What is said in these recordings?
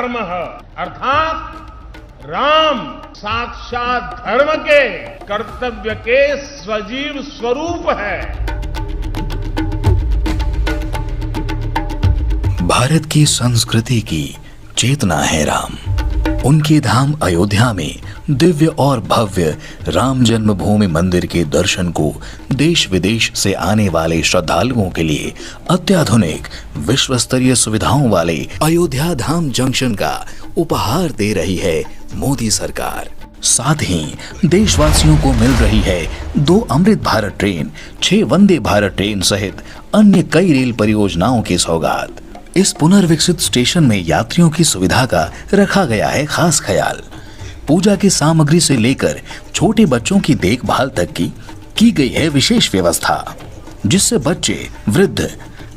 धर्मः अर्थात राम साक्षात धर्म के कर्तव्य के सजीव स्वरूप है। भारत की संस्कृति की चेतना है राम। उनके धाम अयोध्या में दिव्य और भव्य राम जन्मभूमि मंदिर के दर्शन को देश विदेश से आने वाले श्रद्धालुओं के लिए अत्याधुनिक विश्व स्तरीय सुविधाओं वाले अयोध्या धाम जंक्शन का उपहार दे रही है मोदी सरकार। साथ ही देशवासियों को मिल रही है 2 अमृत भारत ट्रेन, 6 वंदे भारत ट्रेन सहित अन्य कई रेल परियोजनाओं की सौगात। इस पुनर्विकसित स्टेशन में यात्रियों की सुविधा का रखा गया है खास ख्याल। पूजा की सामग्री से लेकर छोटे बच्चों की देखभाल तक की गई है विशेष व्यवस्था, जिससे बच्चे, वृद्ध,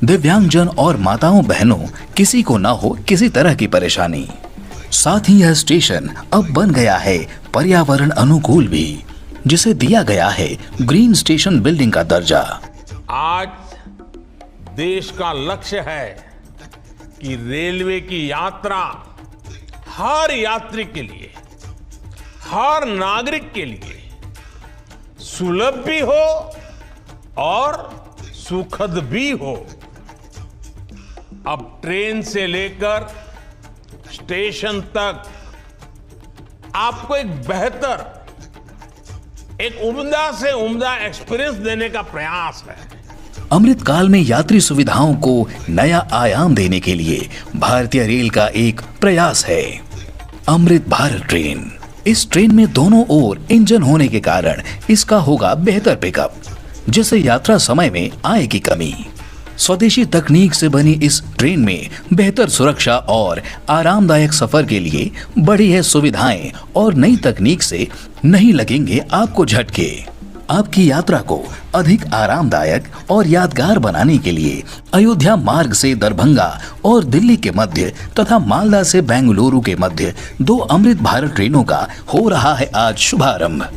दिव्यांगजन और माताओं बहनों किसी को न हो किसी तरह की परेशानी। साथ ही यह स्टेशन अब बन गया है पर्यावरण अनुकूल भी, जिसे दिया गया है ग्रीन स्टेशन बिल्डिंग का दर्जा। आज देश का लक्ष्य है कि रेलवे की यात्रा हर यात्री के लिए, हर नागरिक के लिए सुलभ भी हो और सुखद भी हो। अब ट्रेन से लेकर स्टेशन तक आपको एक बेहतर, एक उम्दा से उम्दा एक्सपीरियंस देने का प्रयास है। अमृत काल में यात्री सुविधाओं को नया आयाम देने के लिए भारतीय रेल का एक प्रयास है अमृत भारत ट्रेन। इस ट्रेन में दोनों ओर इंजन होने के कारण इसका होगा बेहतर पिकअप, जिससे यात्रा समय में आएगी कमी। स्वदेशी तकनीक से बनी इस ट्रेन में बेहतर सुरक्षा और आरामदायक सफर के लिए बढ़ी है सुविधाएं और नई तकनीक से नहीं लगेंगे आपको झटके। आपकी यात्रा को अधिक आरामदायक और यादगार बनाने के लिए अयोध्या मार्ग से दरभंगा और दिल्ली के मध्य तथा मालदा से बेंगलुरु के मध्य 2 अमृत भारत ट्रेनों का हो रहा है आज शुभारंभ।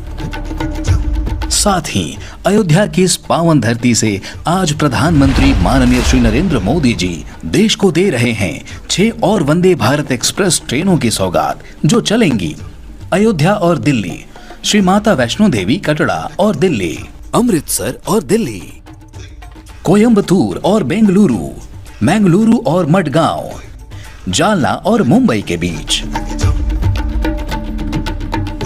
साथ ही अयोध्या की इस पावन धरती से आज प्रधानमंत्री माननीय श्री नरेंद्र मोदी जी देश को दे रहे हैं 6 और वंदे भारत एक्सप्रेस ट्रेनों की सौगात, जो चलेंगी अयोध्या और दिल्ली, श्री माता वैष्णो देवी कटरा और दिल्ली, अमृतसर और दिल्ली, कोयंबटूर और बेंगलुरु, मंगलुरु और मडगांव, जालना और मुंबई के बीच।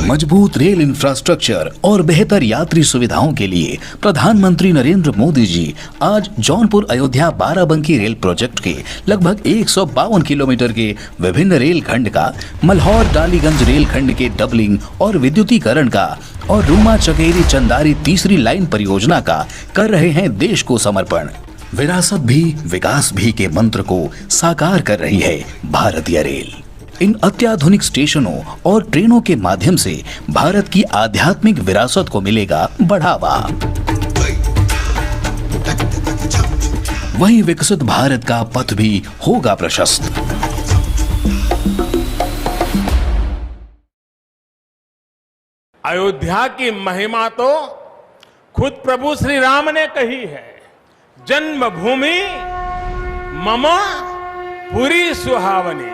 मजबूत रेल इंफ्रास्ट्रक्चर और बेहतर यात्री सुविधाओं के लिए प्रधानमंत्री नरेंद्र मोदी जी आज जौनपुर अयोध्या बाराबंकी रेल प्रोजेक्ट के लगभग 152 किलोमीटर के विभिन्न रेल खंड का, मल्हौर डालीगंज रेल खंड के डबलिंग और विद्युतीकरण का और रूमा चकेरी चंदारी तीसरी लाइन परियोजना का कर रहे हैं देश को समर्पण। विरासत भी विकास भी के मंत्र को साकार कर रही है भारतीय रेल। इन अत्याधुनिक स्टेशनों और ट्रेनों के माध्यम से भारत की आध्यात्मिक विरासत को मिलेगा बढ़ावा। वहीं विकसित भारत का पथ भी होगा प्रशस्त। अयोध्या की महिमा तो खुद प्रभु श्री राम ने कही है, जन्मभूमि मम पुरी सुहावनी।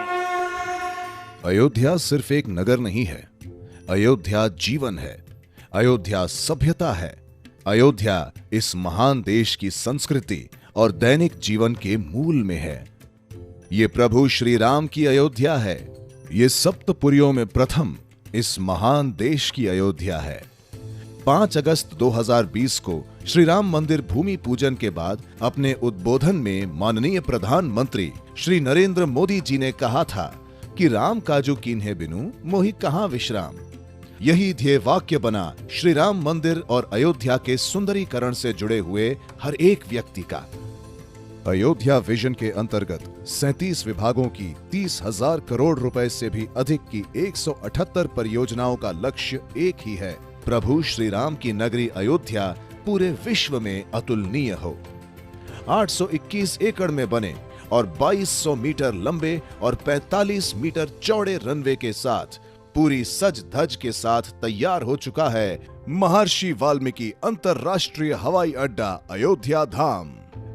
अयोध्या सिर्फ एक नगर नहीं है, अयोध्या जीवन है, अयोध्या सभ्यता है, अयोध्या इस महान देश की संस्कृति और दैनिक जीवन के मूल में है। ये प्रभु श्री राम की अयोध्या है, ये सप्तपुरियों में प्रथम इस महान देश की अयोध्या है। 5 अगस्त 2020 को श्री राम मंदिर भूमि पूजन के बाद अपने उद्बोधन में माननीय प्रधानमंत्री श्री नरेंद्र मोदी जी ने कहा था कि राम काजू कीन्हे बिनु मोहि कहां विश्राम। यही ध्येय वाक्य बना श्री राम मंदिर और अयोध्या के सुंदरीकरण से जुड़े हुए हर एक व्यक्ति का। अयोध्या विजन के अंतर्गत 37 विभागों की 30,000 करोड़ रुपए से भी अधिक की 178 परियोजनाओं का लक्ष्य एक ही है, प्रभु श्री राम की नगरी अयोध्या पूरे विश्व में अतुलनीय हो। 821 एकड़ में बने और 2200 मीटर लंबे और 45 मीटर चौड़े रनवे के साथ पूरी सज धज के साथ तैयार हो चुका है महर्षि वाल्मीकि अंतरराष्ट्रीय हवाई अड्डा अयोध्या धाम।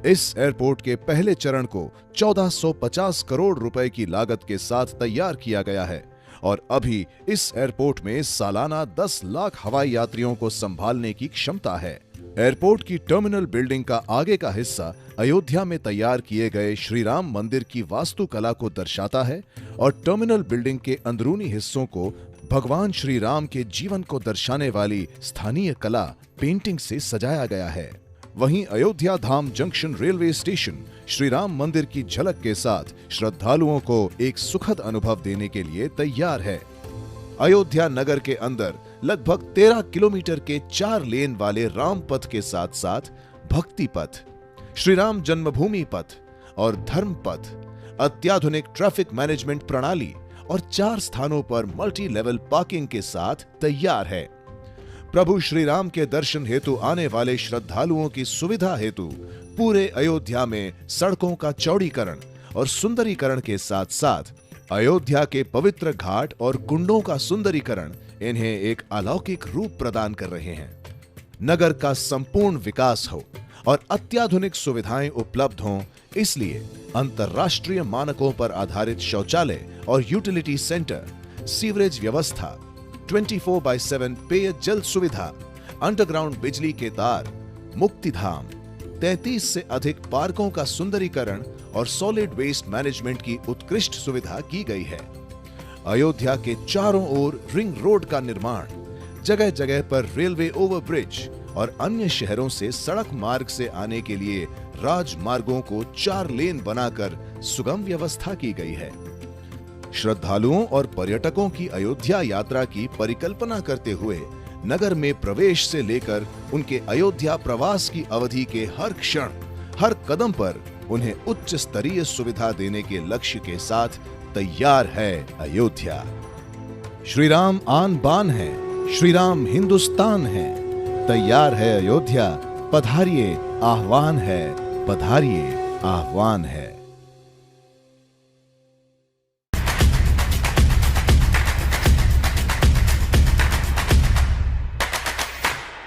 इस एयरपोर्ट के पहले चरण को 1450 करोड़ रुपए की लागत के साथ तैयार किया गया है और अभी इस एयरपोर्ट में सालाना 10 लाख हवाई यात्रियों को संभालने की क्षमता है। एयरपोर्ट की टर्मिनल बिल्डिंग का आगे का हिस्सा अयोध्या में तैयार किए गए श्री राम मंदिर की वास्तुकला को दर्शाता है और टर्मिनल बिल्डिंग के अंदरूनी हिस्सों को भगवान श्री राम के जीवन को दर्शाने वाली स्थानीय कला पेंटिंग से सजाया गया है। वहीं Ayodhya Dham junction railway station Shri Ram Mandir की झलक के साथ श्रद्धालुओं को एक सुखद अनुभव देने के लिए तैयार है। अयोध्या नगर के अंदर लगभग 13 किलोमीटर के 4 लेन वाले राम पथ के साथ साथ भक्ति पथ, श्री राम जन्मभूमि पथ और धर्म पथ, अत्याधुनिक ट्रैफिक मैनेजमेंट प्रणाली और 4 स्थानों पर मल्टी लेवल पार्किंग के साथ तैयार है। प्रभु श्री राम के दर्शन हेतु आने वाले श्रद्धालुओं की सुविधा हेतु पूरे अयोध्या में सड़कों का चौड़ीकरण और सुंदरीकरण के साथ साथ अयोध्या के पवित्र घाट और कुंडों का सुंदरीकरण इन्हें एक अलौकिक रूप प्रदान कर रहे हैं। नगर का संपूर्ण विकास हो और अत्याधुनिक सुविधाएं उपलब्ध हों, इसलिए अंतर्राष्ट्रीय मानकों पर आधारित शौचालय और यूटिलिटी सेंटर, सीवरेज व्यवस्था, 24/7 पेय जल सुविधा, अंडरग्राउंड बिजली के तार, मुक्तिधाम, 33 से अधिक पार्कों का सुंदरीकरण और सॉलिड वेस्ट मैनेजमेंट की उत्कृष्ट सुविधा की गई है। अयोध्या के चारों ओर रिंग रोड का निर्माण, जगह जगह पर रेलवे ओवरब्रिज और अन्य शहरों से सड़क मार्ग से आने के लिए राजमार्गों को 4 लेन बनाकर सुगम व्यवस्था की गई है। श्रद्धालुओं और पर्यटकों की अयोध्या यात्रा की परिकल्पना करते हुए नगर में प्रवेश से लेकर उनके अयोध्या प्रवास की अवधि के हर क्षण, हर कदम पर उन्हें उच्च स्तरीय सुविधा देने के लक्ष्य के साथ तैयार है अयोध्या। श्री राम आन बान है, श्री राम हिंदुस्तान है, तैयार है अयोध्या, पधारिए आह्वान है, पधारिए आह्वान है।